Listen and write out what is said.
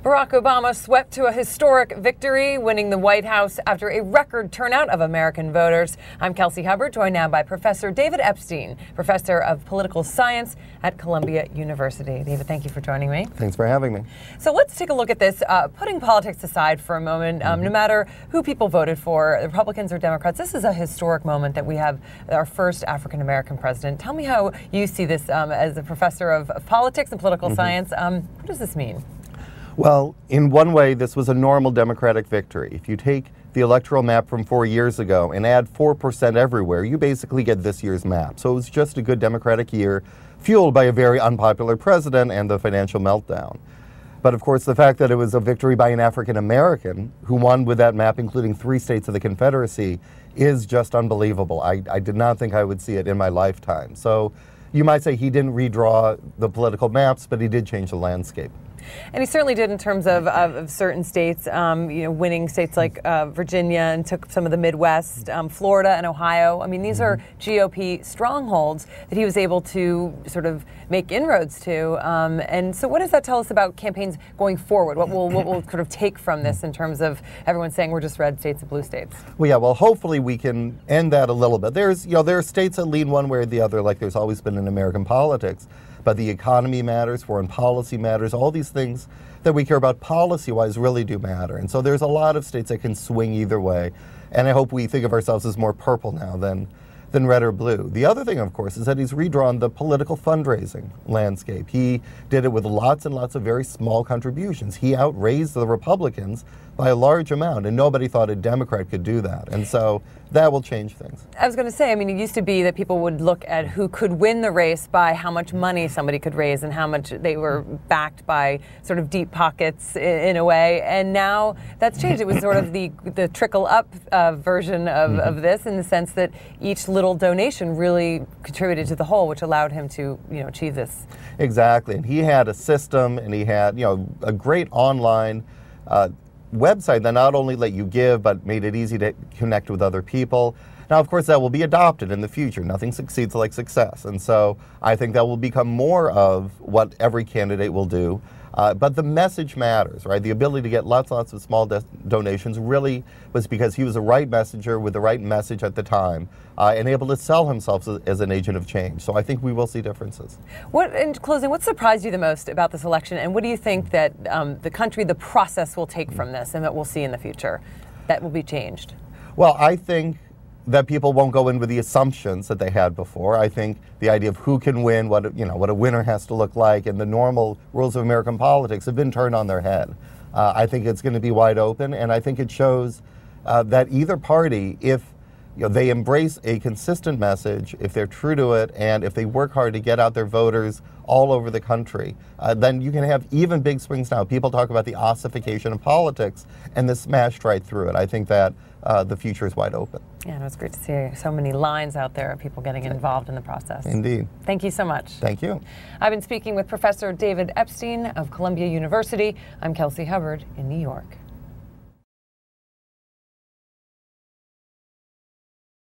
Barack Obama swept to a historic victory, winning the White House after a record turnout of American voters. I'm Kelsey Hubbard, joined now by Professor David Epstein, Professor of Political Science at Columbia University. David, thank you for joining me. Thanks for having me. So let's take a look at this. Putting politics aside for a moment, no matter who people voted for, Republicans or Democrats, this is a historic moment that we have our first African-American president. Tell me how you see this as a professor of politics and political science. What does this mean? Well, in one way, this was a normal Democratic victory. If you take the electoral map from 4 years ago and add 4% everywhere, you basically get this year's map. So it was just a good Democratic year, fueled by a very unpopular president and the financial meltdown. But of course, the fact that it was a victory by an African American who won with that map, including 3 states of the Confederacy, is just unbelievable. I did not think I would see it in my lifetime. So you might say he didn't redraw the political maps, but he did change the landscape. And he certainly did in terms of certain states, winning states like Virginia and took some of the Midwest, Florida and Ohio. I mean, these are GOP strongholds that he was able to sort of make inroads to. And so what does that tell us about campaigns going forward? What we'll sort of take from this in terms of everyone saying we're just red states and blue states? Well, yeah, well, hopefully we can end that a little bit. There are states that lean one way or the other, like there's always been in American politics. But the economy matters, foreign policy matters, all these things that we care about policy-wise really do matter. And so there's a lot of states that can swing either way. And I hope we think of ourselves as more purple now than red or blue. The other thing, of course, is that he's redrawn the political fundraising landscape. He did it with lots and lots of very small contributions. He outraised the Republicans by a large amount, and nobody thought a Democrat could do that. And so that will change things. I was going to say, I mean, it used to be that people would look at who could win the race by how much money somebody could raise and how much they were backed by sort of deep pockets in a way. And now that's changed. It was sort of the trickle-up version of this, in the sense that each little donation really contributed to the whole, which allowed him to, achieve this. Exactly. And he had a system, and he had, a great online website that not only let you give, but made it easy to connect with other people. Now, of course, that will be adopted in the future. Nothing succeeds like success. And so I think that will become more of what every candidate will do. But the message matters, right? The ability to get lots of small donations really was because he was the right messenger with the right message at the time, and able to sell himself as an agent of change. So I think we will see differences. In closing, what surprised you the most about this election, and what do you think that the country, the process will take from this and that we'll see in the future that will be changed? Well, I think that people won't go in with the assumptions that they had before. I think the idea of who can win, what a winner has to look like, and the normal rules of American politics have been turned on their head. I think it's going to be wide open, and I think it shows that either party, if they embrace a consistent message, if they're true to it, and if they work hard to get out their voters all over the country, then you can have even big swings now. People talk about the ossification of politics, and this smashed right through it. I think that the future is wide open. Yeah, and it's great to see so many lines out there of people getting involved in the process. Indeed. Thank you so much. Thank you. I've been speaking with Professor David Epstein of Columbia University. I'm Kelsey Hubbard in New York.